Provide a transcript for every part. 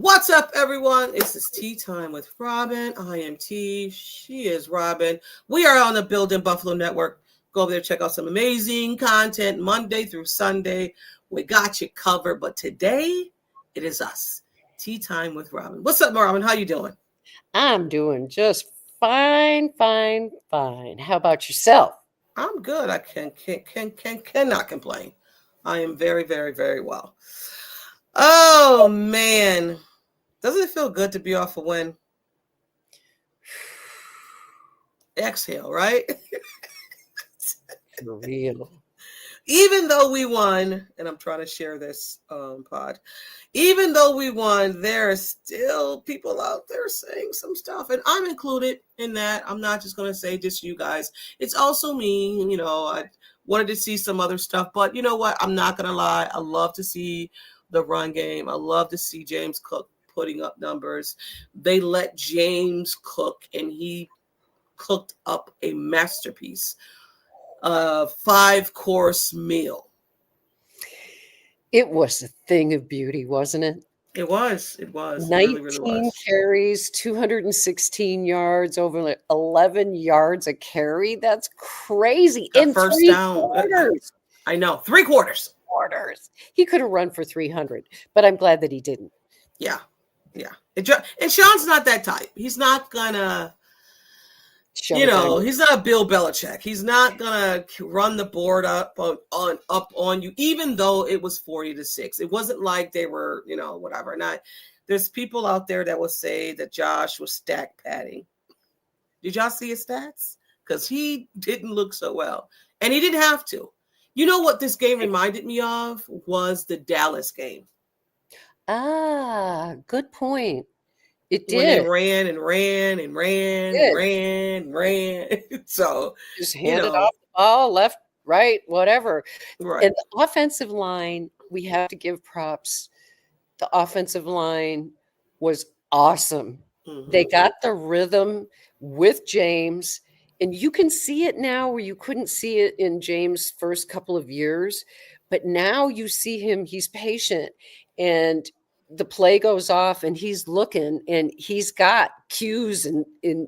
What's up, everyone? This is Tea Time with Robyn. I am T. She is Robyn. We are on the Building Buffalo Network. Go over there, check out some amazing content Monday through Sunday. We got you covered, but today it is us. Tea Time with Robyn. What's up, Robyn? How you doing? I'm doing just fine. How about yourself? I'm good. I cannot complain. I am very, very, very well. Oh man, doesn't it feel good to be off a win? Exhale, right? For real. Even though we won, and I'm trying to share this pod, even though we won, there are still people out there saying some stuff, and I'm included in that. I'm not just going to say just you guys. It's also me. You know, I wanted to see some other stuff, but you know what? I'm not going to lie. I love to see the run game. I love to see James Cook putting up numbers. They let James cook, and he cooked up a masterpiece. 5-course meal. It was a thing of beauty, wasn't it? It was. 19 really, really was. carries, 216 yards, over 11 yards a carry. That's crazy. In first 3 down. quarters. I know. 3 quarters. He could have run for 300, but I'm glad that he didn't. Yeah. And Sean's not that type. He's not gonna, he's not a Bill Belichick. He's not gonna run the board up on you, even though it was 40-6. It wasn't like they were, whatever. Not there's people out there that will say that Josh was stack padding. Did y'all see his stats? Because he didn't look so well, and he didn't have to. You know what this game reminded me of was the Dallas game. Ah, good point. It did. When they ran. So just handed off the ball, left, right, whatever. Right. And the offensive line, we have to give props. The offensive line was awesome. Mm-hmm. They got the rhythm with James. And you can see it now where you couldn't see it in James' first couple of years. But now you see him, he's patient. And the play goes off and he's looking and he's got cues and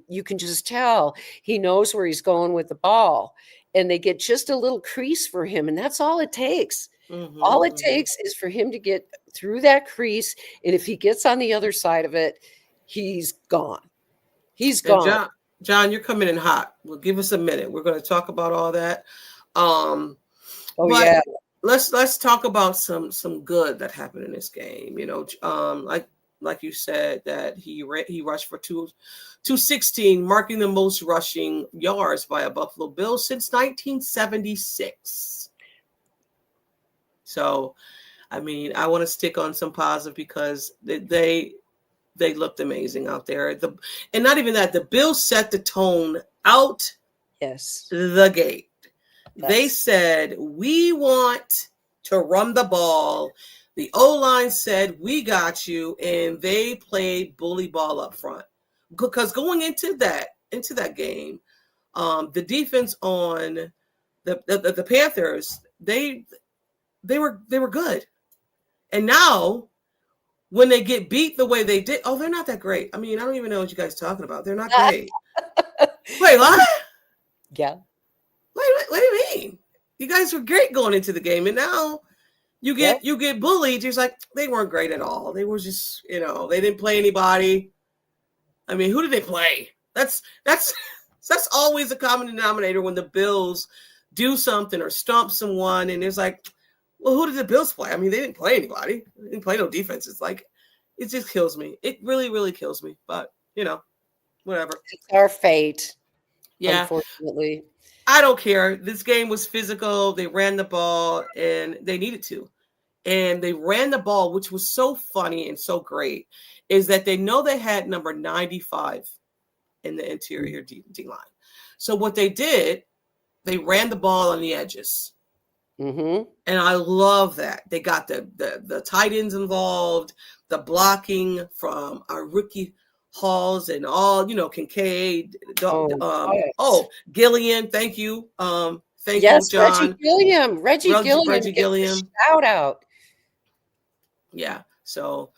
you can just tell he knows where he's going with the ball. And they get just a little crease for him. And that's all it takes. Mm-hmm. All it takes is for him to get through that crease. And if he gets on the other side of it, he's gone. He's gone. John, you're coming in hot. Well, give us a minute. We're going to talk about all that. Yeah. Let's talk about some good that happened in this game. Like you said, that he rushed for 216, marking the most rushing yards by a Buffalo Bill since 1976. So, I mean, I want to stick on some positive because they looked amazing out there. And not even that, the Bills set the tone out the gate. They said, we want to run the ball. The O-line said, we got you. And they played bully ball up front. Because going into that game, the defense on the Panthers, they were good. And now, when they get beat the way they did, they're not that great. I mean, I don't even know what you guys are talking about. They're not great. Wait, what? Yeah. What do you mean? You guys were great going into the game, and now you get bullied. You're like, they weren't great at all. They were just, they didn't play anybody. I mean, who did they play? That's always a common denominator when the Bills do something or stomp someone, and it's like, well, who did the Bills play? I mean, they didn't play anybody. They didn't play no defense. It's like, it just kills me. It really, really kills me. But, whatever. It's our fate. Yeah. Unfortunately. I don't care. This game was physical. They ran the ball, and they needed to. And they ran the ball, which was so funny and so great, is that they know they had number 95 in the interior D-line. So what they did, they ran the ball on the edges. Mm-hmm. And I love that. They got the tight ends involved, the blocking from our rookie Halls and all, Kincaid, Gillian. Thank you. Thank you, John. Reggie Gilliam. Shout out. Yeah. So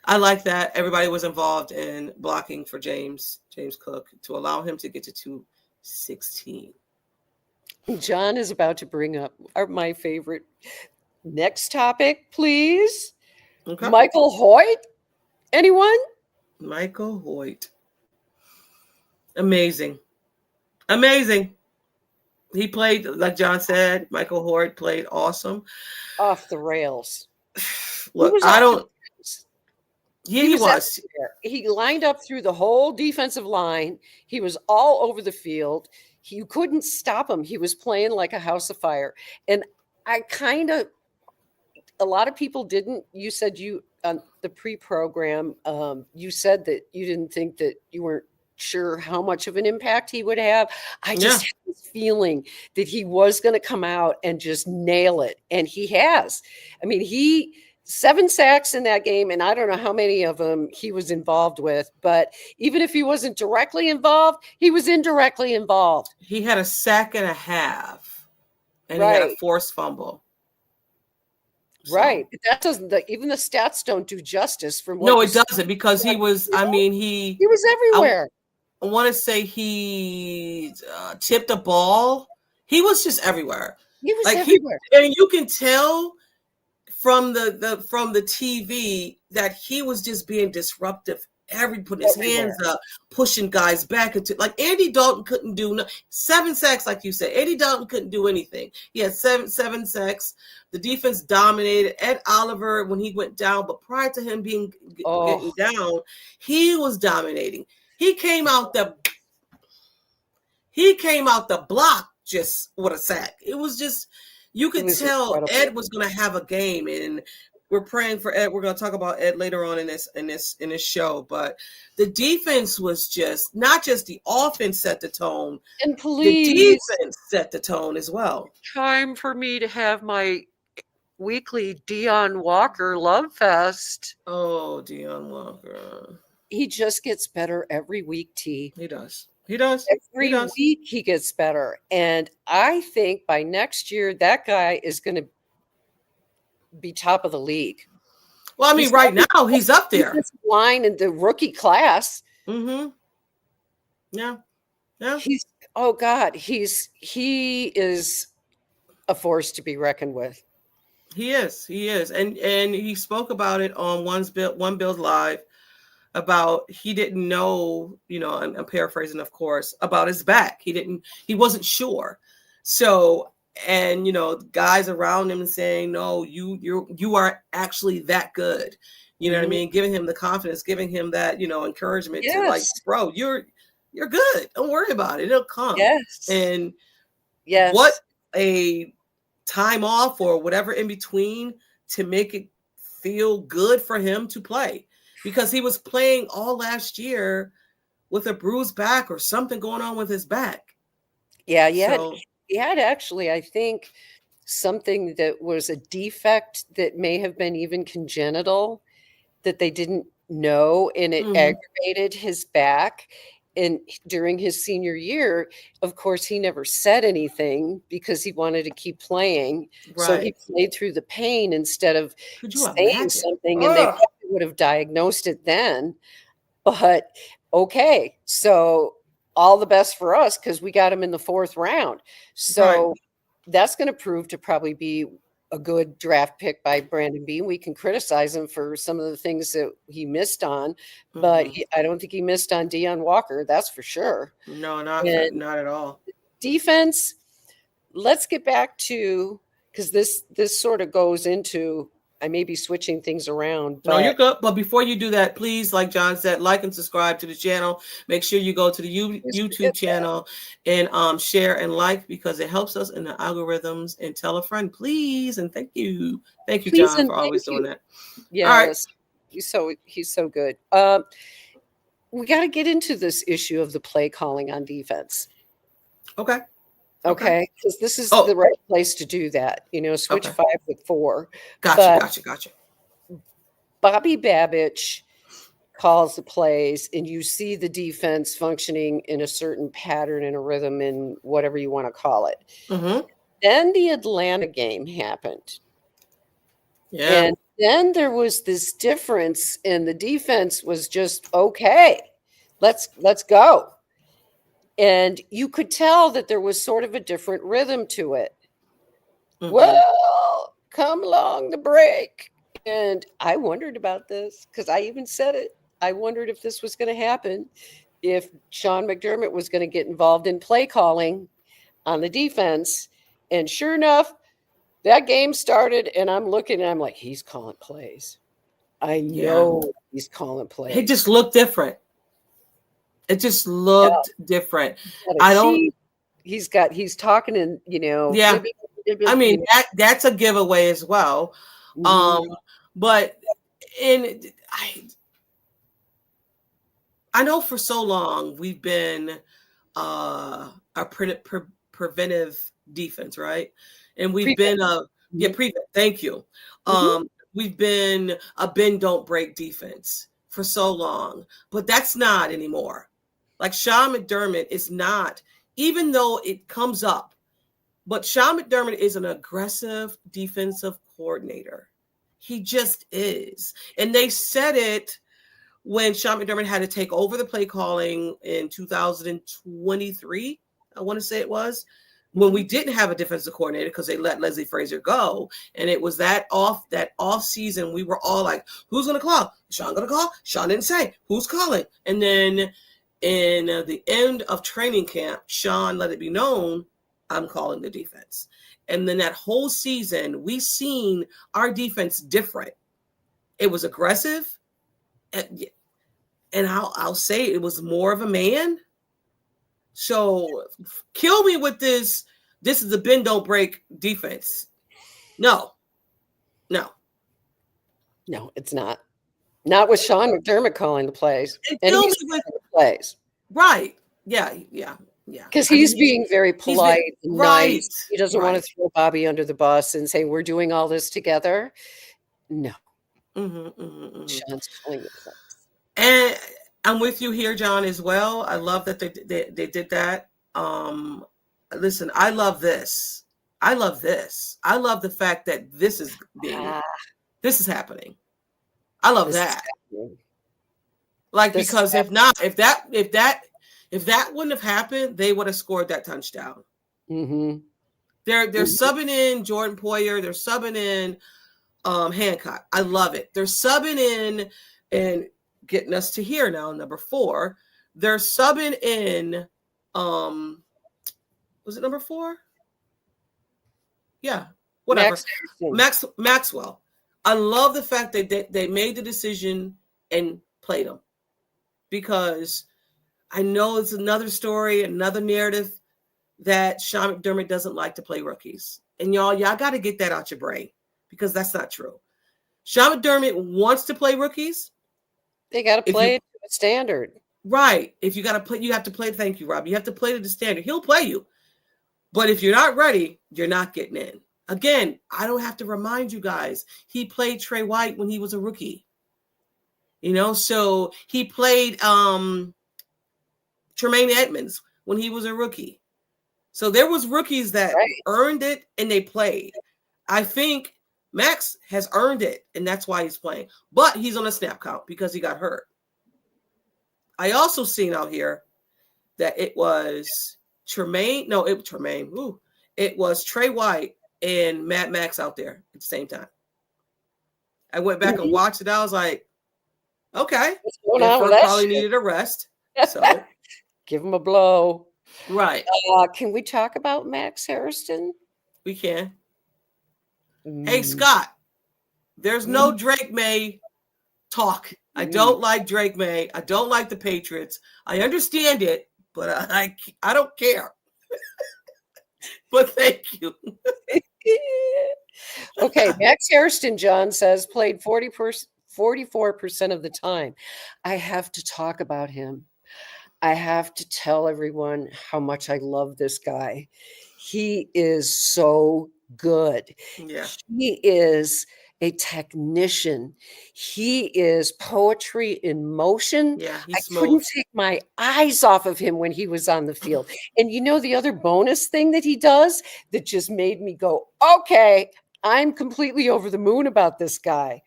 I like that everybody was involved in blocking for James Cook to allow him to get to 216. John is about to bring up my favorite. Next topic, please. Okay. Michael Hoyt. Anyone? Michael Hoyt. Amazing. Amazing. He played, like John said, Michael Hoyt played awesome. Off the rails. Look, I don't. Yeah, he was. He lined up through the whole defensive line. He was all over the field. You couldn't stop him. He was playing like a house of fire. And I a lot of people didn't. You said on the pre-program, you said that you didn't think that you weren't sure how much of an impact he would have. I just had this feeling that he was going to come out and just nail it. And he has. I mean, 7 sacks in that game, and I don't know how many of them he was involved with, but even if he wasn't directly involved, he was indirectly involved. He had a sack and a half, and he had a forced fumble. So. Right. That doesn't, even the stats don't do justice for what. No, it doesn't, because he was, I mean, he was everywhere. I want to say he tipped a ball. He was just everywhere. He was everywhere. And you can tell from the TV that he was just being disruptive. Putting his hands up, pushing guys back into, like Andy Dalton couldn't do 7 sacks, like you said. Andy Dalton couldn't do anything. He had seven sacks. The defense dominated. Ed Oliver when he went down, but prior to him getting down, he was dominating. He came out the block just with a sack. It was just, you could tell incredible. Ed was going to have a game, and we're praying for Ed. We're going to talk about Ed later on in this show, but the defense was just, not just the offense set the tone, and please, the defense set the tone as well. Time for me to have my weekly Deion Walker love fest. Oh, Deion Walker. He just gets better every week, T. He does. Every week he gets better. And I think by next year, that guy is going to be top of the league. Well, I mean, right now he's up there. Line in the rookie class. Mm-hmm. Yeah. He is a force to be reckoned with. He is. And he spoke about it on One Build Live about he didn't know, I'm paraphrasing, of course, about his back. He wasn't sure. So, and guys around him saying, no, you are actually that good. You know what I mean? Giving him the confidence, giving him that, encouragement to, like, bro, you're good. Don't worry about it. It'll come. Yes. And what a time off or whatever in between to make it feel good for him to play, because he was playing all last year with a bruised back or something going on with his back. Yeah. He had actually, I think, something that was a defect that may have been even congenital that they didn't know, and it aggravated his back. And during his senior year, of course, he never said anything because he wanted to keep playing. Right. So he played through the pain instead of saying something, and they probably would have diagnosed it then. But okay, so all the best for us because we got him in the 4th round. So that's going to prove to probably be a good draft pick by Brandon Beane. We can criticize him for some of the things that he missed on, but I don't think he missed on Deion Walker. That's for sure. No, not at all. Defense. Let's get back to, because this sort of goes into, I may be switching things around. But... No, you're good. But before you do that, please, like John said, like and subscribe to the channel. Make sure you go to the YouTube channel and share and like, because it helps us in the algorithms. And tell a friend, please. And thank you. Thank you, John, for always doing that. Yes. All right. He's so good. We got to get into this issue of the play calling on defense. Okay, because this is the right place to do that. Switch 5 with 4. Gotcha. Bobby Babich calls the plays, and you see the defense functioning in a certain pattern and a rhythm and whatever you want to call it. Then the Atlanta game happened. Yeah. And then there was this difference, and the defense was just, okay, let's go. And you could tell that there was sort of a different rhythm to it. Mm-hmm. Well, come along the break. And I wondered about this because I even said it. I wondered if this was going to happen, if Sean McDermott was going to get involved in play calling on the defense. And sure enough, that game started, and I'm looking, and I'm like, he's calling plays. I know he's calling plays. It just looked different. It just looked different. I don't. He's talking in, Yeah. I mean, that's a giveaway as well. Mm-hmm. But I know for so long we've been a preventive defense, right? And we've been thank you. Mm-hmm. We've been a bend don't break defense for so long, but that's not anymore. Like Sean McDermott is not, even though it comes up, but Sean McDermott is an aggressive defensive coordinator. He just is. And they said it when Sean McDermott had to take over the play calling in 2023, I want to say it was, when we didn't have a defensive coordinator because they let Leslie Frazier go. And it was that off season, we were all like, who's going to call? Sean going to call? Sean didn't say. Who's calling? And then in the end of training camp, Sean let it be known, I'm calling the defense. And then that whole season, we seen our defense different. It was aggressive. And I'll say it was more of a man. So kill me with this. This is a bend don't break defense. No, it's not. Not with Sean McDermott calling the plays. And kill me with the plays. Right. Yeah. Because he's being very polite and nice. He doesn't want to throw Bobby under the bus and say, we're doing all this together. No. Sean's calling the plays. And I'm with you here, John, as well. I love that they did that. Listen, I love this. I love the fact that this is happening. I love that. Like, because if that wouldn't have happened, they would have scored that touchdown. Mm-hmm. They're subbing in Jordan Poyer. They're subbing in Hancock. I love it. They're subbing in and getting us to here now, number 4. They're subbing in, was it number 4? Yeah, whatever. Maxwell. I love the fact that they made the decision and played him, because I know it's another story, another narrative that Sean McDermott doesn't like to play rookies. And y'all got to get that out your brain, because that's not true. Sean McDermott wants to play rookies. They got to play it to a standard. Right. If you got to play, you have to play. Thank you, Rob. You have to play to the standard. He'll play you. But if you're not ready, you're not getting in. Again, I don't have to remind you guys. He played Trey White when he was a rookie. So he played Tremaine Edmonds when he was a rookie. So there was rookies that earned it and they played. I think Max has earned it, and that's why he's playing. But he's on a snap count because he got hurt. I also seen out here that it was Tremaine. No, it was Tremaine. It was Trey White and Matt Max out there at the same time. I went back and watched it. I was like, okay. What's going on with that? Probably needed a rest. So give him a blow. Right. Can we talk about Max Hairston? We can. Hey, Scott, there's no Drake May talk. I don't like Drake May. I don't like the Patriots. I understand it, but I don't care. But thank you. Okay, Max Hairston, John says, played 44% of the time. I have to talk about him. I have to tell everyone how much I love this guy. He is so good. Yeah. He is a technician. He is poetry in motion. Yeah, I couldn't take my eyes off of him when he was on the field. And the other bonus thing that he does that just made me go, okay, I'm completely over the moon about this guy.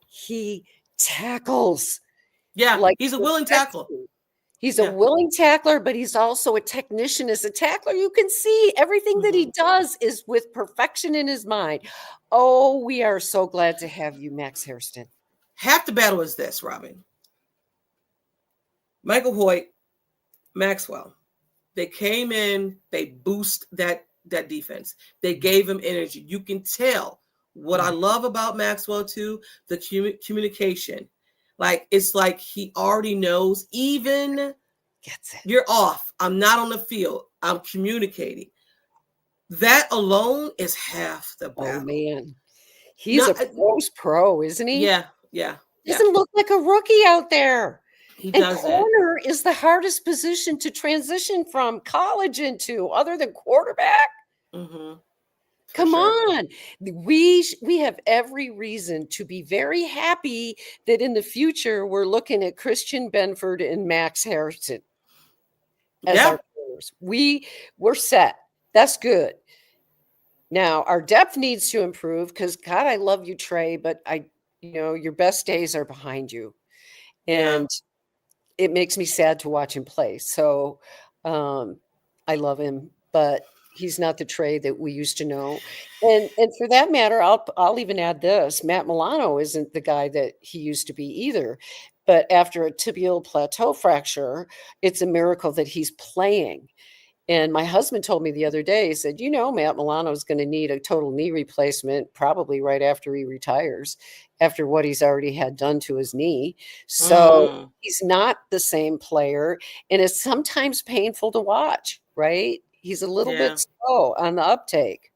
He tackles. Yeah, like he's a willing tackle. He's a willing tackler, but he's also a technician. As a tackler, you can see everything that he does is with perfection in his mind. Oh, we are so glad to have you, Max Hairston. Half the battle is this, Robyn. Michael Hoyt, Maxwell, they came in, they boost that defense. They gave him energy. You can tell what I love about Maxwell too, the communication. Like, it's like he already knows, even gets it. You're off. I'm not on the field. I'm communicating. That alone is half the battle. Oh, man. He's a pro, isn't he? Yeah. Doesn't look like a rookie out there. He doesn't. Corner is the hardest position to transition from college into, other than quarterback. Come on. We have every reason to be very happy that in the future we're looking at Christian Benford and Max Hairston as our players. We're set. That's good. Now our depth needs to improve because, God, I love you, Trey, but your best days are behind you. And it makes me sad to watch him play. So I love him, but he's not the Trey that we used to know. And for that matter, I'll even add this. Matt Milano isn't the guy that he used to be either. But after a tibial plateau fracture, it's a miracle that he's playing. And my husband told me the other day, he said, Matt Milano is going to need a total knee replacement probably right after he retires, after what he's already had done to his knee. So he's not the same player. And it's sometimes painful to watch, right? He's a little bit slow on the uptake.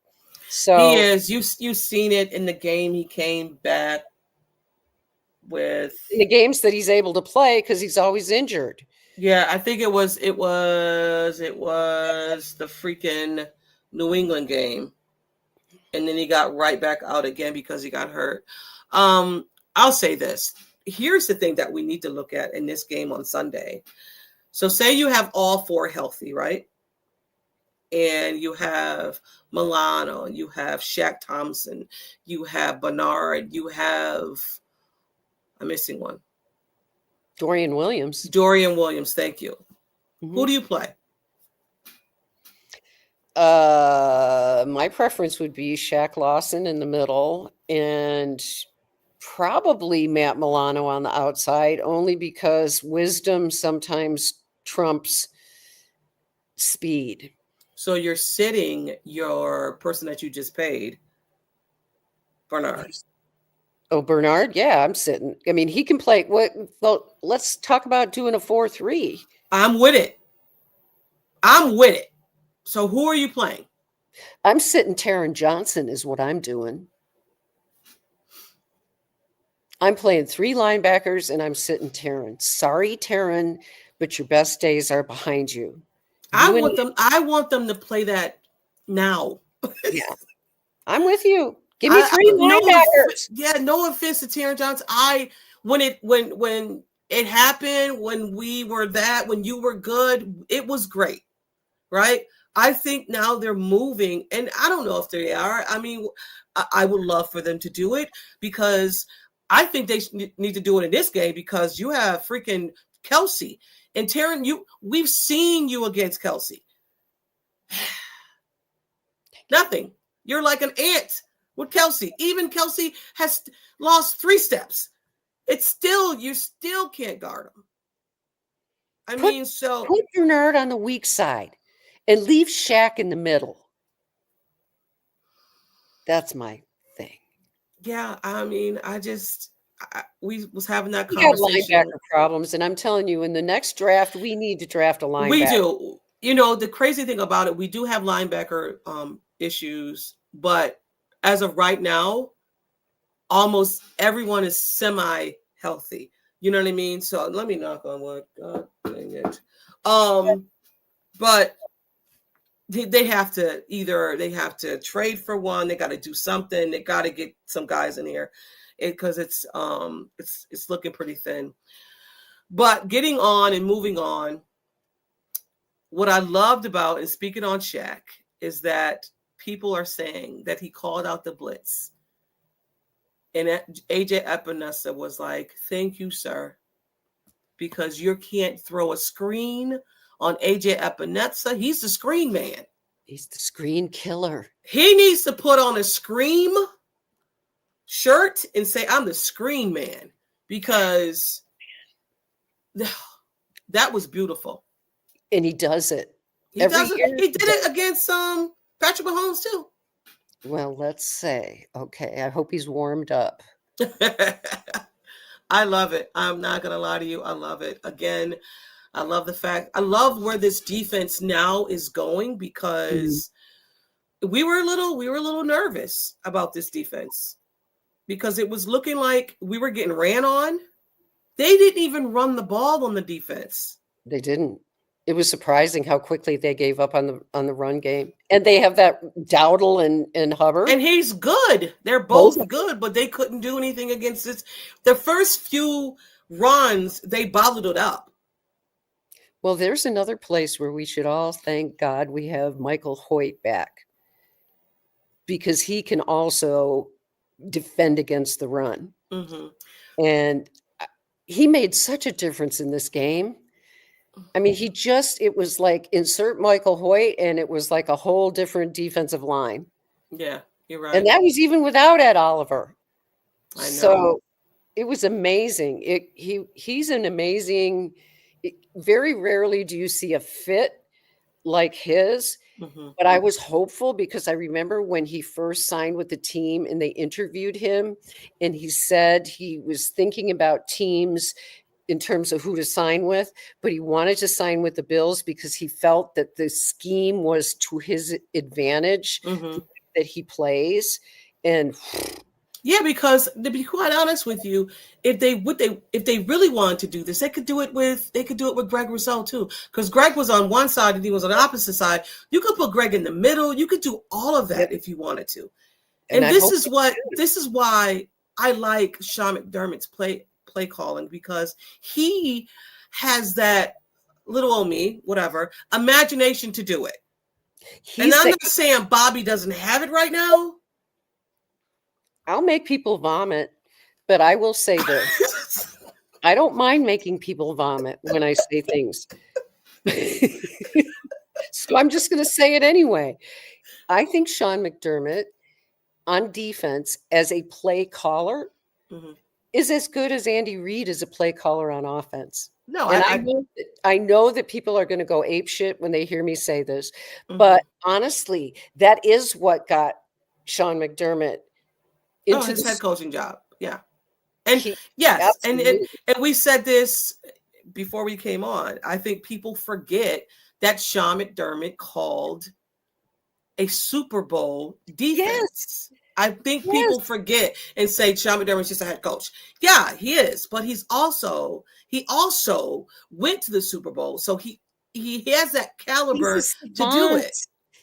So he is. You've seen it in the game he came back with. In the games that he's able to play because he's always injured. Yeah, I think it was the freaking New England game. And then he got right back out again because he got hurt. I'll say this. Here's the thing that we need to look at in this game on Sunday. So say you have all four healthy, right? And you have Milano, and you have Shaq Thompson, you have Bernard, you have, I'm missing one. Dorian Williams, thank you. Who do you play? My preference would be Shaq Lawson in the middle and probably Matt Milano on the outside, only because wisdom sometimes trumps speed. So you're sitting your person that you just paid, Bernard. Oh, Bernard? Yeah, I'm sitting. I mean, he can play. Well, let's talk about doing a 4-3. I'm with it. So who are you playing? I'm sitting Taron Johnson is what I'm doing. I'm playing 3 linebackers and I'm sitting Taron. Sorry, Taron, but your best days are behind you. I want them to play that now. Yeah. I'm with you. Give me 3 linebackers. No offense to Taron Johnson. When it happened, when you were good, it was great, right? I think now they're moving, and I don't know if they are. I mean, I would love for them to do it because I think they need to do it in this game because you have freaking Kelsey and Taron. We've seen you against Kelsey. Nothing. You're like an ant with Kelsey. Even Kelsey has lost 3 steps. You still can't guard him. Put Bernard on the weak side and leave Shaq in the middle. That's my thing. Yeah, I mean, we was having that conversation. We got linebacker problems, and I'm telling you, in the next draft, we need to draft a linebacker. We do. The crazy thing about it, we do have linebacker issues, but as of right now, almost everyone is semi-healthy. You know what I mean? So let me knock on wood. God dang it. But they have to trade for one. They got to do something. They got to get some guys in here because it's looking pretty thin. But getting on and moving on, what I loved about, and speaking on Shaq, is that people are saying that he called out the blitz. And AJ Epinesa was like, thank you, sir. Because you can't throw a screen on AJ Epinesa. He's the screen man. He's the screen killer. He needs to put on a Scream shirt and say, I'm the screen man. Because that was beautiful. And he does it. He did it against Patrick Mahomes too. Well, let's say, okay, I hope he's warmed up. I love it. I'm not going to lie to you. I love it. Again, I love where this defense now is going, because we were a little nervous about this defense, because it was looking like we were getting ran on. They didn't even run the ball on the defense. They didn't. It was surprising how quickly they gave up on the run game. And they have that Dowdle and Hubbard. And he's good. They're both good, but they couldn't do anything against this. The first few runs, they bottled it up. Well, there's another place where we should all thank God we have Michael Hoyt back, because he can also defend against the run. Mm-hmm. And he made such a difference in this game. I mean, it was like insert Michael Hoyt, and it was like a whole different defensive line. Yeah, you're right. And that was even without Ed Oliver. I know. So it was amazing. He's an amazing, very rarely do you see a fit like his. Mm-hmm. But I was hopeful, because I remember when he first signed with the team and they interviewed him, and he said he was thinking about teams in terms of who to sign with, but he wanted to sign with the Bills because he felt that the scheme was to his advantage, that he plays. And yeah, because to be quite honest with you, if they really wanted to do this, they could do it with Greg Rousseau too. Because Greg was on one side and he was on the opposite side. You could put Greg in the middle. You could do all of that if you wanted to. And this is why I like Sean McDermott's play calling, because he has that little old me, whatever, imagination to do it. And I'm not saying Bobby doesn't have it right now. I'll make people vomit, but I will say this. I don't mind making people vomit when I say things. So I'm just going to say it anyway. I think Sean McDermott on defense as a play caller is as good as Andy Reid as a play caller on offense. No, and I know that people are going to go apeshit when they hear me say this, but honestly, that is what got Sean McDermott into his head coaching job. Yeah. And yes, and we said this before we came on. I think people forget that Sean McDermott called a Super Bowl defense. Yes. I think people forget and say Sean McDermott's just a head coach. Yeah, he is, but he also went to the Super Bowl, so he has that caliber to do it.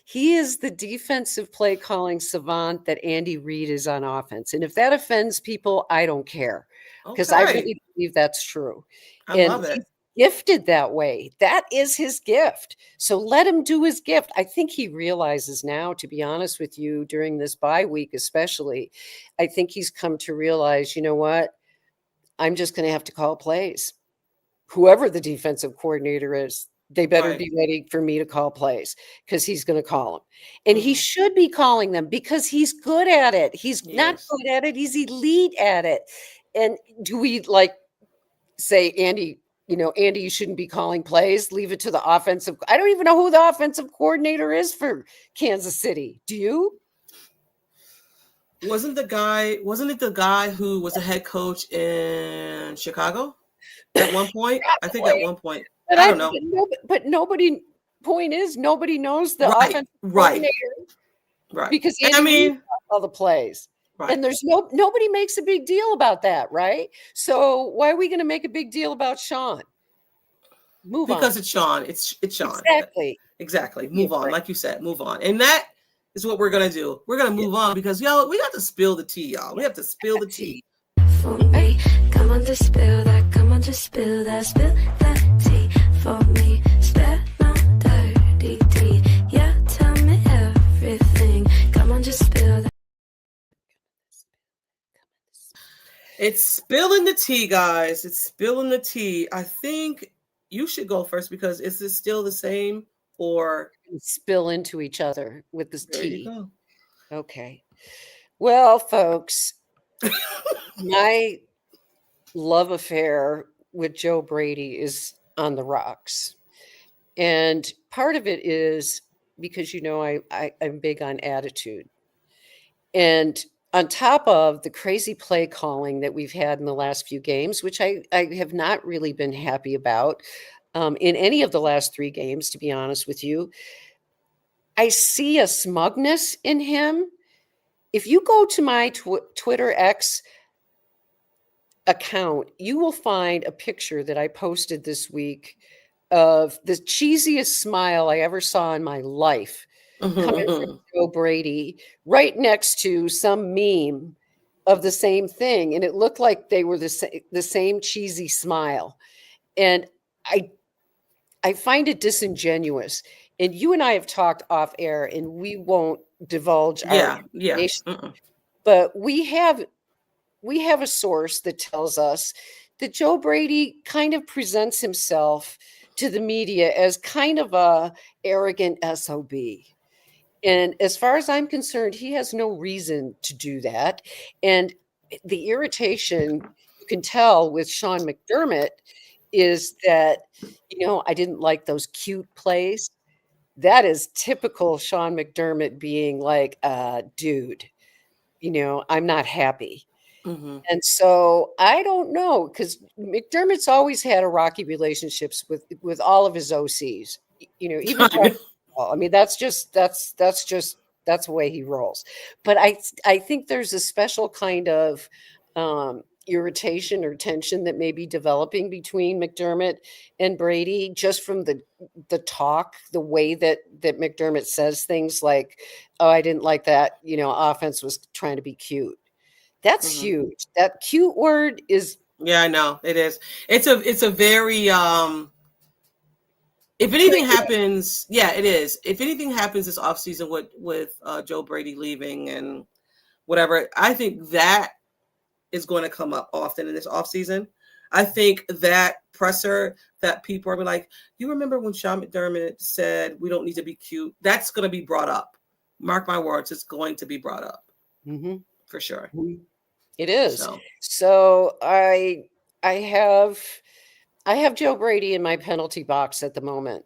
He is the defensive play calling savant that Andy Reid is on offense, and if that offends people, I don't care, because I really believe that's true. I love it. Gifted that way. That is his gift. So let him do his gift. I think he realizes now, to be honest with you, during this bye week especially, I think he's come to realize, you know what? I'm just going to have to call plays. Whoever the defensive coordinator is, they better be ready for me to call plays, because he's going to call them. And he should be calling them because he's good at it. He's not good at it. He's elite at it. And do we say, Andy, you shouldn't be calling plays. Leave it to the offensive. I don't even know who the offensive coordinator is for Kansas City. Do you? Wasn't it the guy who was a head coach in Chicago at one point? I think at one point. But I don't know. But nobody knows the offensive coordinator. Right. Because Andy all the plays. Right. And there's nobody makes a big deal about that, right? So why are we going to make a big deal about Sean? Move on. Because it's Sean. It's Sean. Exactly. Move on. Like you said, move on. And that is what we're going to do. We're going to move on because, we got to spill the tea, y'all. We have to spill the tea. For me, come on, just spill that. Come on, just spill that. Spill that tea for me. Spill my dirty tea. Yeah, tell me everything. It's spilling the tea, guys. It's spilling the tea. I think you should go first because is this still the same or spill into each other with this there tea? You go. Okay. Well, folks, my love affair with Joe Brady is on the rocks. And part of it is because, I'm big on attitude. And on top of the crazy play calling that we've had in the last few games, which I have not really been happy about in any of the last 3 games, to be honest with you, I see a smugness in him. If you go to my Twitter X account, you will find a picture that I posted this week of the cheesiest smile I ever saw in my life coming from Joe Brady right next to some meme of the same thing. And it looked like they were the same cheesy smile. And I find it disingenuous. And you and I have talked off air, and we won't divulge our information. But we have a source that tells us that Joe Brady kind of presents himself to the media as kind of a arrogant SOB. And as far as I'm concerned, he has no reason to do that. And the irritation you can tell with Sean McDermott is that, I didn't like those cute plays. That is typical Sean McDermott being like, dude, I'm not happy. And so I don't know, because McDermott's always had a rocky relationships with all of his OCs, even I mean, that's the way he rolls. But I think there's a special kind of irritation or tension that may be developing between McDermott and Brady, just from the talk, the way that McDermott says things like, oh, I didn't like that, offense was trying to be cute. That's huge. That cute word is. Yeah, I know it is. It's a very, if anything happens, yeah, it is. If anything happens this offseason with Joe Brady leaving and whatever, I think that is going to come up often in this offseason. I think that presser that people are like, you remember when Sean McDermott said we don't need to be cute? That's going to be brought up. Mark my words, it's going to be brought up. For sure. It is. So I have Joe Brady in my penalty box at the moment,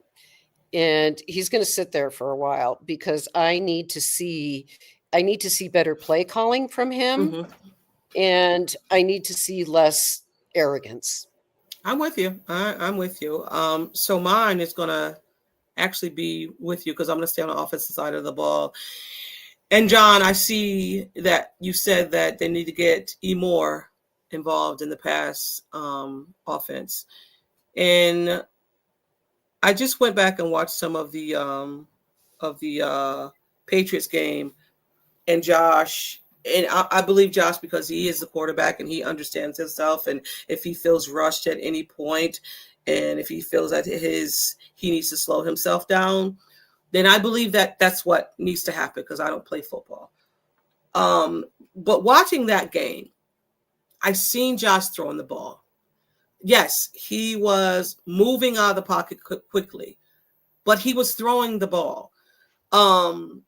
and he's going to sit there for a while because I need to see better play calling from him, and I need to see less arrogance. I'm with you. I'm with you. So mine is going to actually be with you because I'm going to stay on the offensive side of the ball. And John, I see that you said that they need to get E. Moore involved in the pass offense. And I just went back and watched some of the Patriots game, and Josh, and I believe Josh because he is the quarterback and he understands himself. And if he feels rushed at any point, and if he feels that he needs to slow himself down, then I believe that that's what needs to happen because I don't play football. But watching that game, I seen Josh throwing the ball. Yes, he was moving out of the pocket quickly, but he was throwing the ball. And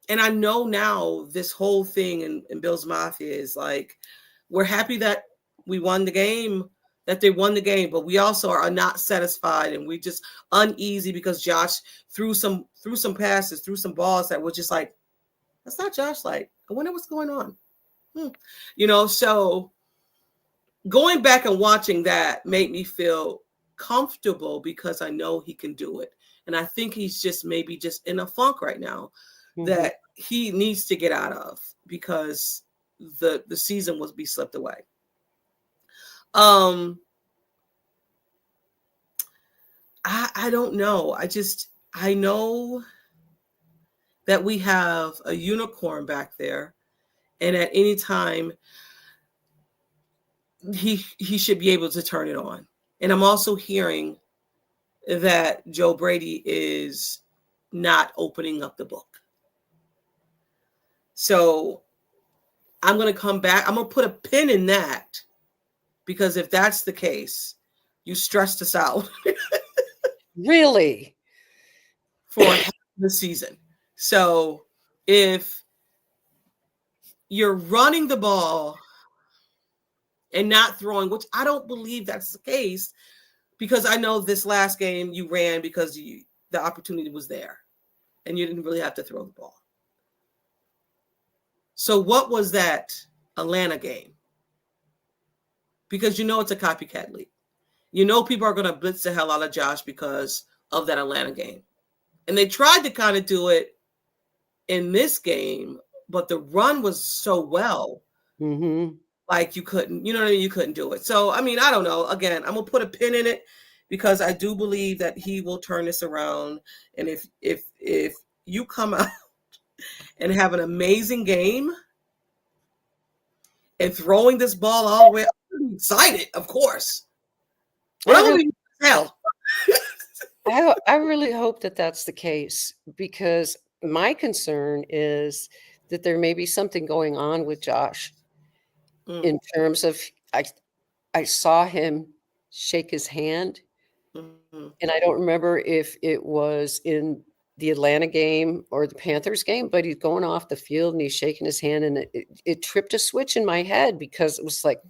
I know now this whole thing in Bills Mafia is like, we're happy that we won the game, that they won the game, but we also are not satisfied and we just uneasy because Josh threw some passes, threw some balls that were just like, that's not Josh. Like, I wonder what's going on. So going back and watching that made me feel comfortable because I know he can do it. And I think he's just maybe just in a funk right now that he needs to get out of because the season will be slipped away. I don't know. I know that we have a unicorn back there, and at any time he should be able to turn it on. And I'm also hearing that Joe Brady is not opening up the book. So I'm going to come back. I'm going to put a pin in that, because if that's the case, you stressed us out. Really? For half the season. So if you're running the ball and not throwing, which I don't believe that's the case, because I know this last game you ran because the opportunity was there and you didn't really have to throw the ball. So what was that Atlanta game? Because it's a copycat league. People are going to blitz the hell out of Josh because of that Atlanta game. And they tried to kind of do it in this game, but the run was so well. Mm-hmm. Like you couldn't, you couldn't do it. So, I don't know. Again, I'm going to put a pin in it because I do believe that he will turn this around. And if you come out and have an amazing game and throwing this ball all the way up, I'm excited, of course. But I'm going to be hell. I really hope that that's the case, because my concern is that there may be something going on with Josh in terms of, I saw him shake his hand, and I don't remember if it was in the Atlanta game or the Panthers game, but he's going off the field and he's shaking his hand, and it tripped a switch in my head, because it was like,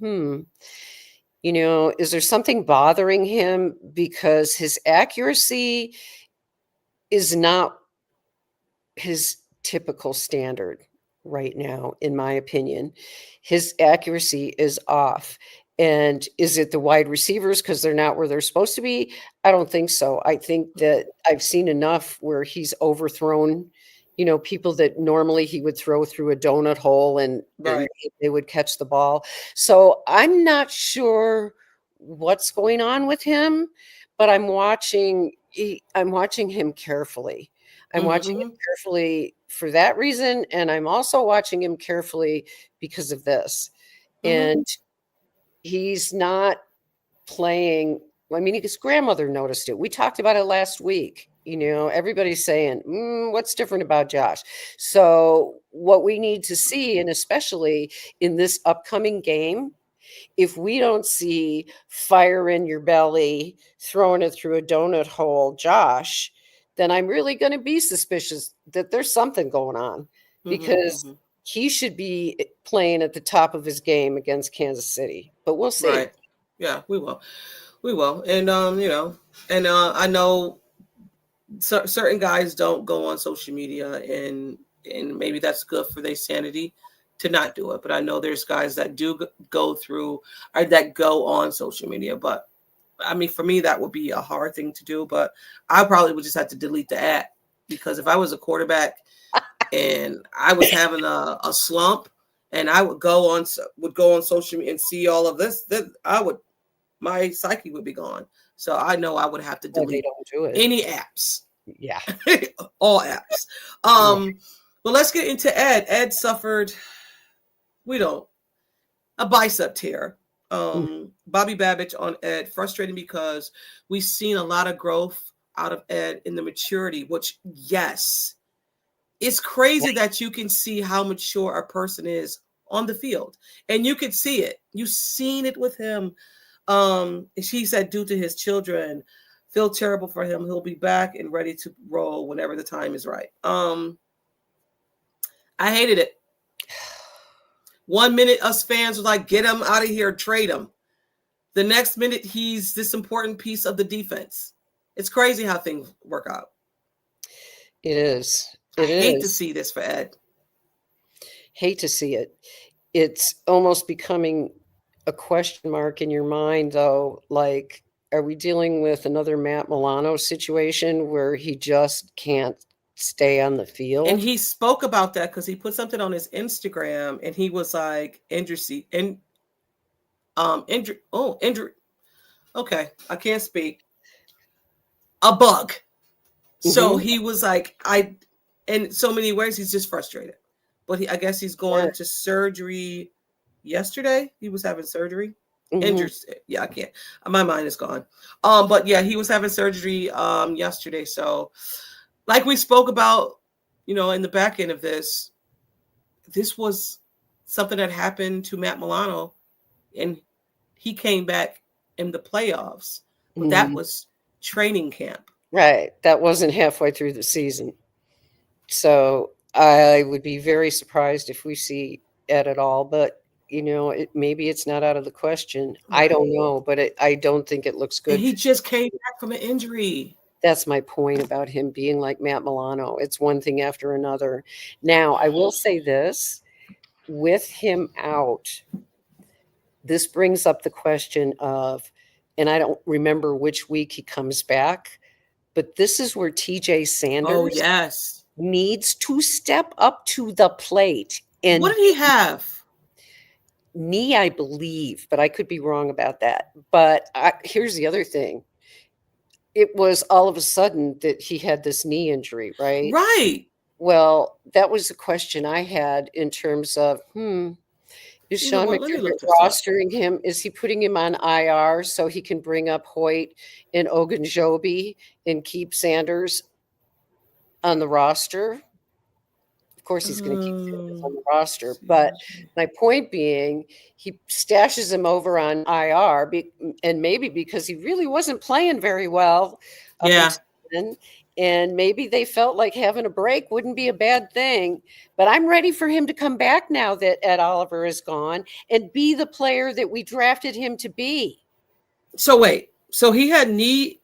is there something bothering him? Because his accuracy is not his typical standard right now, in my opinion. His accuracy is off. And is it the wide receivers because they're not where they're supposed to be? I don't think so. I think that I've seen enough where he's overthrown, people that normally he would throw through a donut hole and they would catch the ball. So I'm not sure what's going on with him, but I'm watching him carefully. I'm watching him carefully for that reason. And I'm also watching him carefully because of this. And he's not playing. His grandmother noticed it. We talked about it last week. Everybody's saying, what's different about Josh? So what we need to see, and especially in this upcoming game, if we don't see fire in your belly, throwing it through a donut hole, Josh, then I'm really going to be suspicious that there's something going on, because he should be playing at the top of his game against Kansas City. But we'll see. Right. Yeah, we will. And, I know certain guys don't go on social media, and maybe that's good for their sanity to not do it. But I know there's guys that do go through, or that go on social media. But for me, that would be a hard thing to do. But I probably would just have to delete the app, because if I was a quarterback and I was having a slump, and I would go on social media and see all of this, then my psyche would be gone. So I know I would have to delete any apps. Yeah. All apps. But let's get into Ed. Ed suffered, a bicep tear. Bobby Babich on Ed, frustrating because we've seen a lot of growth out of Ed in the maturity, which, yes, it's crazy that you can see how mature a person is on the field. And you could see it. You've seen it with him. She said, due to his children, feel terrible for him. He'll be back and ready to roll whenever the time is right. I hated it. 1 minute, us fans were like, get him out of here, trade him. The next minute, he's this important piece of the defense. It's crazy how things work out. It is. I hate to see this for Ed. Hate to see it. It's almost becoming a question mark in your mind, though. Like, are we dealing with another Matt Milano situation where he just can't stay on the field? And he spoke about that because he put something on his Instagram, and he was like, injury. Okay, I can't speak. A bug. So he was like, in so many ways, he's just frustrated. But I guess he's going to surgery yesterday. He was having surgery. Injured. Yeah, I can't. My mind is gone. But yeah, he was having surgery yesterday. So like we spoke about, in the back end of this was something that happened to Matt Milano, and he came back in the playoffs. But that was training camp. Right. That wasn't halfway through the season. So I would be very surprised if we see Ed at all. But, maybe it's not out of the question. I don't know. But I don't think it looks good. And he just came back from an injury. That's my point about him being like Matt Milano. It's one thing after another. Now, I will say this. With him out, this brings up the question of, and I don't remember which week he comes back, but this is where TJ Sanders needs to step up to the plate. And what did he have? Knee, I believe, but I could be wrong about that. But here's the other thing. It was all of a sudden that he had this knee injury, right? Right. Well, that was the question I had in terms of, is Sean McDermott rostering him? Is he putting him on IR so he can bring up Hoyt and Ogunjobi and keep Sanders on the roster? Of course, he's going to keep Sanders on the roster. But my point being, he stashes him over on IR, and maybe because he really wasn't playing very well. And maybe they felt like having a break wouldn't be a bad thing. But I'm ready for him to come back now that Ed Oliver is gone and be the player that we drafted him to be. So wait, so he had knee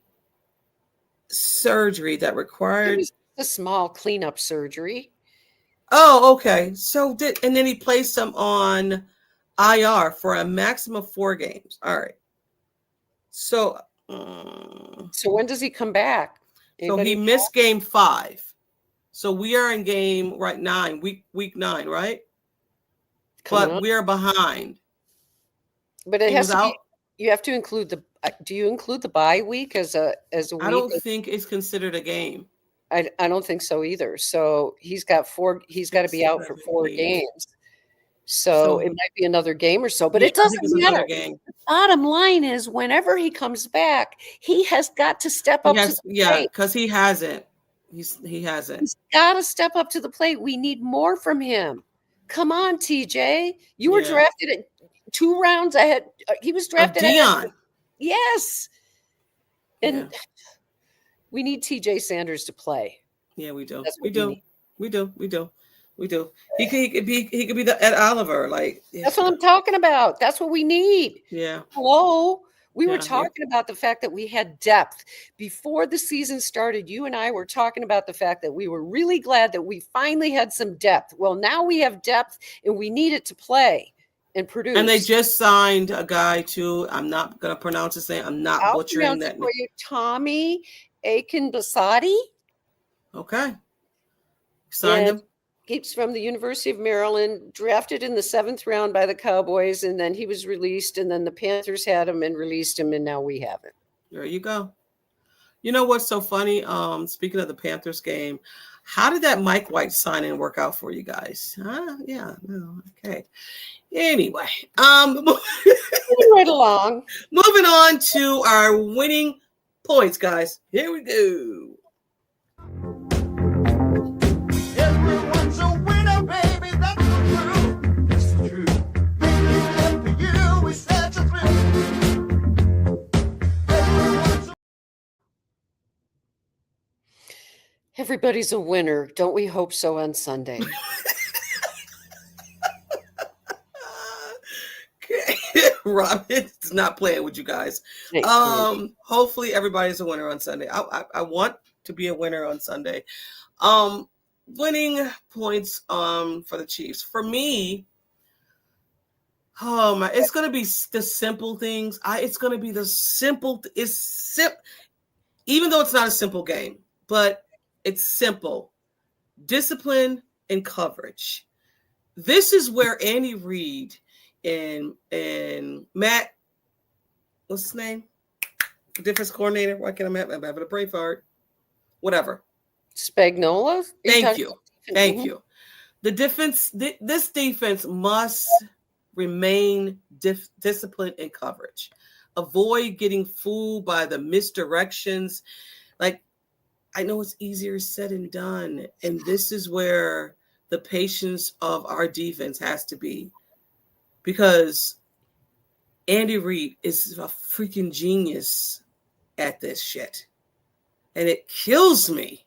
surgery that required a small cleanup surgery. Oh, okay. So and then he placed him on IR for a maximum of 4 games. All right. So when does he come back? So he missed game 5. So we are in game week 9, right? But we are behind. But it has to be, you have to include do you include the bye week as a week? I don't think it's considered a game. I don't think so either. So he's got to be out for 4 games. So it might be another game or so, but it doesn't matter. The bottom line is whenever he comes back, he has got to step up to the plate. Because he hasn't. He hasn't. He's got to step up to the plate. We need more from him. Come on, TJ. You were drafted at 2 rounds ahead. He was drafted at Yes. And we need TJ Sanders to play. Yeah, we do. We do. He could be the Ed Oliver. That's what I'm talking about. That's what we need. Yeah. Hello. We were talking about the fact that we had depth before the season started. You and I were talking about the fact that we were really glad that we finally had some depth. Well, now we have depth and we need it to play and produce. And they just signed a guy too. I'm not going to pronounce his name. I'm not butchering that name. For you, Tommy Akinbasadi. Okay. Signed him. He's from the University of Maryland, drafted in the 7th round by the Cowboys, and then he was released, and then the Panthers had him and released him, and now we have it. There you go. You know what's so funny? Speaking of the Panthers game, how did that Mike White sign-in work out for you guys? Okay. Anyway, right along. Moving on to our winning points, guys. Here we go. Everybody's a winner. Don't we hope so on Sunday? Robyn is not playing with you guys. Hopefully everybody's a winner on Sunday. I want to be a winner on Sunday. Winning points for the Chiefs. For me, it's going to be the simple things. It's going to be the simple. Even though it's not a simple game, but it's simple. Discipline and coverage. This is where Andy Reid and Matt, what's his name? Defense coordinator. Why can't I'm having a brain fart? Whatever. Spagnuolo? Thank you. The defense, this defense must remain disciplined in coverage. Avoid getting fooled by the misdirections. I know it's easier said than done. And this is where the patience of our defense has to be, because Andy Reid is a freaking genius at this shit. And it kills me.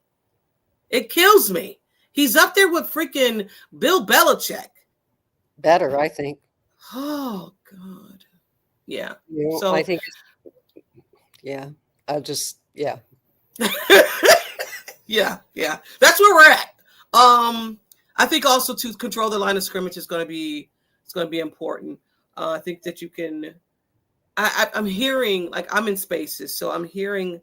It kills me. He's up there with freaking Bill Belichick. Better, I think. Oh, God. Yeah. So I think, yeah. Yeah. Yeah. That's where we're at. I think also to control the line of scrimmage is going to be important. I think that you can. I'm hearing, like, I'm in spaces, so I'm hearing,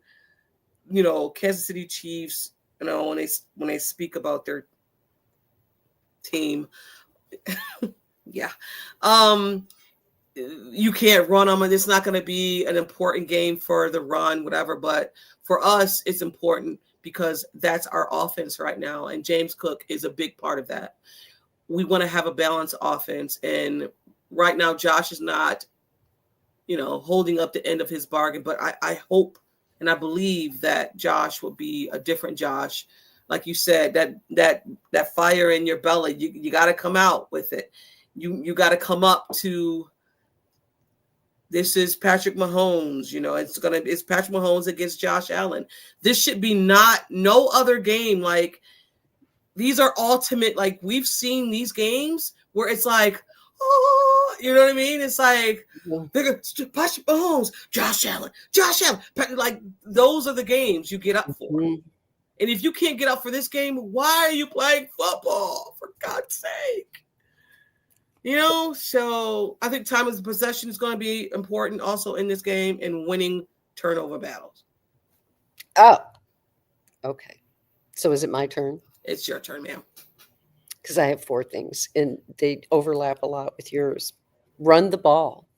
Kansas City Chiefs, when they speak about their team. Yeah. You can't run them, and it's not going to be an important game for the run, whatever. But for us, it's important because that's our offense right now. And James Cook is a big part of that. We want to have a balanced offense. And right now, Josh is not, holding up the end of his bargain. But I hope and I believe that Josh will be a different Josh. Like you said, that fire in your belly, you got to come out with it. You got to come up to, this is Patrick Mahomes. It's Patrick Mahomes against Josh Allen. This should be no other game. Like, these are ultimate. Like, we've seen these games where it's like, oh, you know what I mean? It's like, Patrick Mahomes, Josh Allen. Like, those are the games you get up for. Mm-hmm. And if you can't get up for this game, why are you playing football? For God's sake. So I think time of possession is going to be important also in this game, and winning turnover battles. Oh, okay. So is it my turn? It's your turn, ma'am. Because I have 4 things, and they overlap a lot with yours. Run the ball.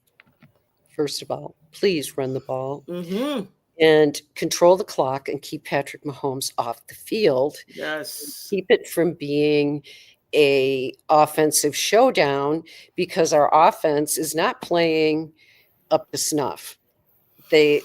First of all, please run the ball. Mm-hmm. And control the clock and keep Patrick Mahomes off the field. Yes. Keep it from being a offensive showdown, because our offense is not playing up to snuff. The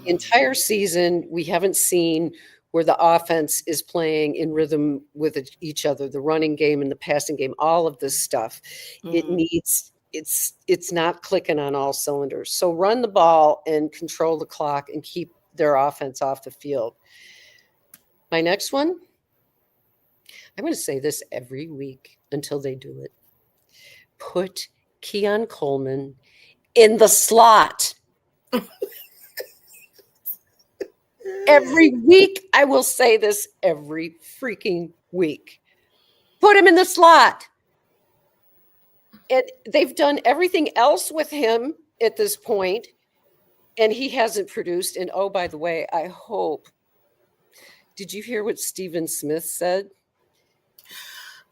entire season, we haven't seen where the offense is playing in rhythm with each other, the running game and the passing game, all of this stuff. It's not clicking on all cylinders. So run the ball and control the clock and keep their offense off the field. My next one, I'm going to say this every week until they do it. Put Keon Coleman in the slot. Every week. I will say this every freaking week. Put him in the slot. And they've done everything else with him at this point, and he hasn't produced. And oh, by the way, I hope. Did you hear what Stephen Smith said?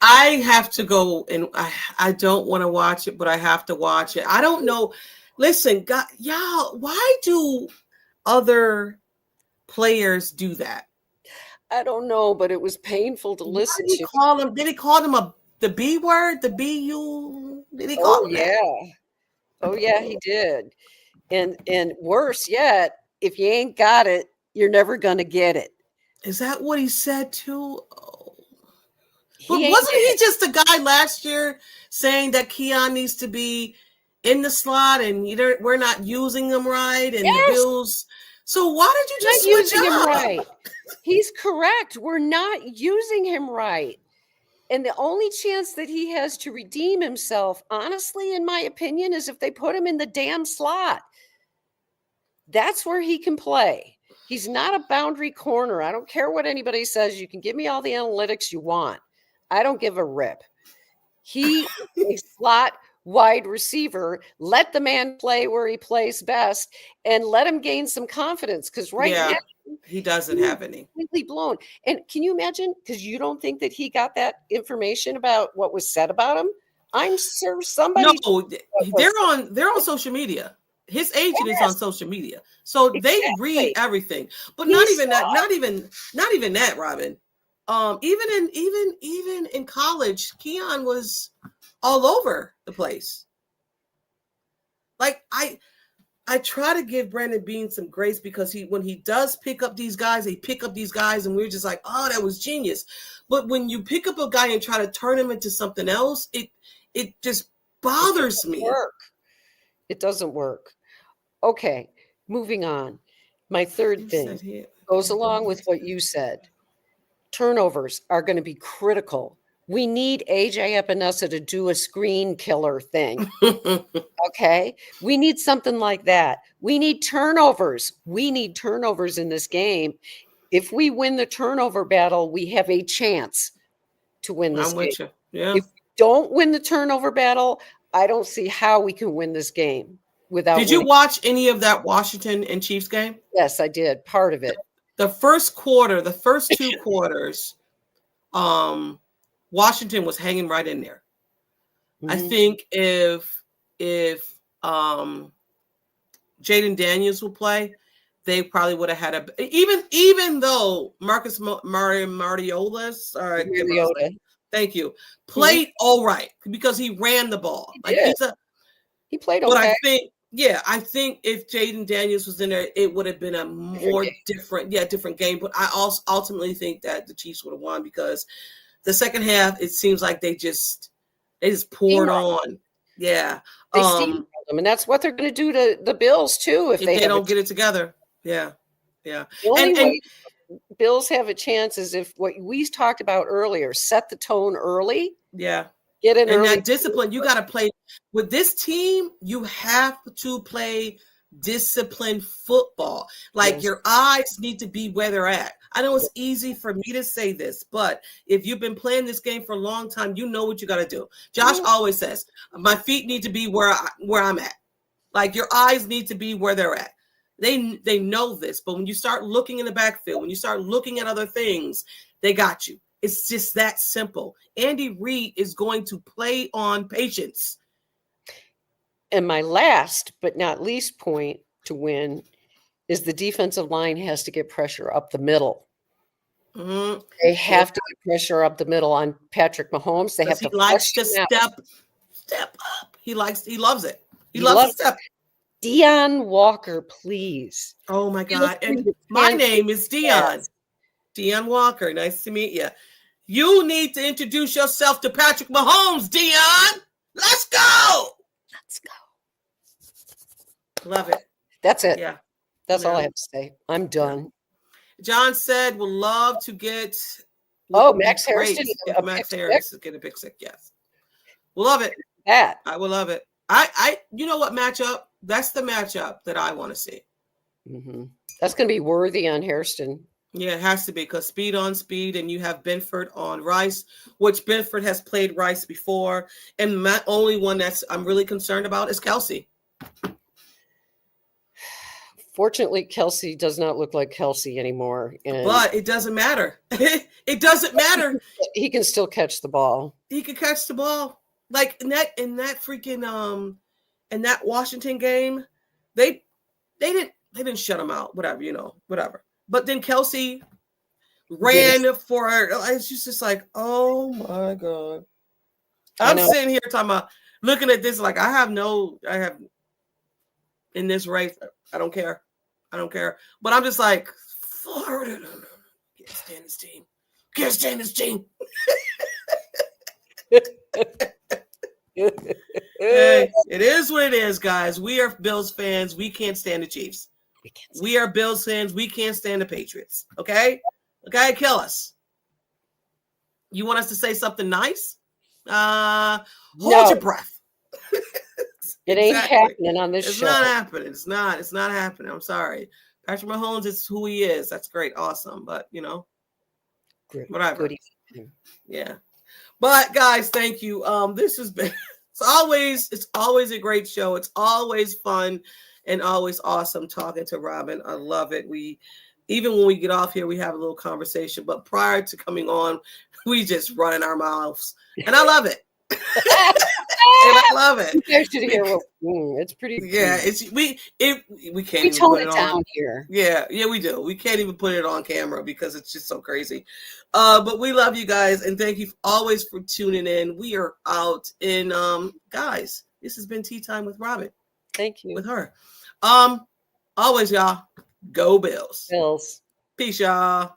I have to go, and I don't want to watch it, but I have to watch it. I don't know. Listen, God, y'all, why do other players do that? I don't know, but it was painful to listen to. Did he call him the B word, the BU? Did he call him that? Oh yeah, he did. And worse yet, if you ain't got it, you're never gonna get it. Is that what he said too? Oh. But wasn't he just the guy last year saying that Keon needs to be in the slot and we're not using him right, and the Bills? So why did you just switch him right? He's correct. We're not using him right. And the only chance that he has to redeem himself, honestly, in my opinion, is if they put him in the damn slot. That's where he can play. He's not a boundary corner. I don't care what anybody says. You can give me all the analytics you want. I don't give a rip. He is a slot wide receiver. Let the man play where he plays best and let him gain some confidence, because now he doesn't have any. Completely blown. And can you imagine? Because you don't think that he got that information about what was said about him. I'm sure somebody. No, they're on social media. His agent is on social media, so they read everything. But not even that, Robyn. Even in college, Keon was all over the place. Like I I try to give Brandon Beane some grace because when he does pick up these guys, and we're just like, oh, that was genius. But when you pick up a guy and try to turn him into something else, it just bothers me. It doesn't work. Okay, moving on. My third thing goes along with what you said. Turnovers are going to be critical. We need AJ Epinesa to do a screen killer thing. Okay? We need something like that. We need turnovers. We need turnovers in this game. If we win the turnover battle, we have a chance to win this game. With you. Yeah. If we don't win the turnover battle, I don't see how we can win this game without. Did you watch any of that Washington and Chiefs game? Yes, I did. Part of it. The first quarter, the first two quarters, Washington was hanging right in there. Mm-hmm. I think if Jaden Daniels will play, they probably would have had even though Marcus Mariota, thank you, played all right because he ran the ball. He played okay. But I think if Jaden Daniels was in there, it would have been a more different game. But I also ultimately think that the Chiefs would have won because the second half, it seems like they just poured on. Yeah. They steamed them, and that's what they're going to do to the Bills, too, if they don't get it together. Yeah. Yeah. The only way Bills have a chance is if what we talked about earlier, set the tone early. Yeah. Get in early. And that discipline, you got to play. With this team, you have to play disciplined football. Like your eyes need to be where they're at. I know it's easy for me to say this, but if you've been playing this game for a long time, you know what you got to do. Josh always says, my feet need to be where I'm at. Like your eyes need to be where they're at. They know this, but when you start looking in the backfield, when you start looking at other things, they got you. It's just that simple. Andy Reid is going to play on patience. And my last but not least point to win is the defensive line has to get pressure up the middle. Mm-hmm. They have to get pressure up the middle on Patrick Mahomes. They have to step up. He loves it. He loves to step. Deon Walker, please. Oh my God. And my name is Deon. Yes. Deon Walker. Nice to meet you. You need to introduce yourself to Patrick Mahomes, Deon. Let's go. Let's go. Love it. That's it. Yeah. That's all I have to say. I'm done. John said, we'll love to get. Max Harris. Max Harris is getting a pick six. Yes. We'll love it. I will love it. You know what matchup? That's the matchup that I want to see. Mm-hmm. That's going to be worthy on Hairston. Yeah, it has to be because speed on speed, and you have Benford on Rice, which Benford has played Rice before. And my only one I'm really concerned about is Kelsey. Fortunately, Kelsey does not look like Kelsey anymore. But it doesn't matter. It doesn't matter. He can still catch the ball. He can catch the ball. Like in that freaking in that Washington game, they didn't shut him out. Whatever. But then Kelsey ran for her. It's just like, oh my God. I'm sitting here looking at this like I have in this race. I don't care. But I'm just like, Florida. Can't stand this team. Hey, it is what it is, guys. We are Bills fans. We can't stand the Chiefs. We are Bills fans. We can't stand the Patriots. Okay? Kill us. You want us to say something nice? Hold your breath. It ain't happening on this show. It's not happening. It's not happening. I'm sorry. Patrick Mahomes is who he is. That's great. Awesome. But, whatever. Good. Yeah. But, guys, thank you. This has been it's always a great show. It's always fun and always awesome talking to Robyn. I love it. Even when we get off here, we have a little conversation. But prior to coming on, we just running our mouths. And I love it. And I love it. You guys should hear it's pretty. Yeah, we can't. We even tone put it on down here. Yeah, we do. We can't even put it on camera because it's just so crazy. But we love you guys and thank you always for tuning in. We are out, and guys, this has been Tea Time with Robyn. Thank you. With her. Always, y'all, go Bills. Bills. Peace, y'all.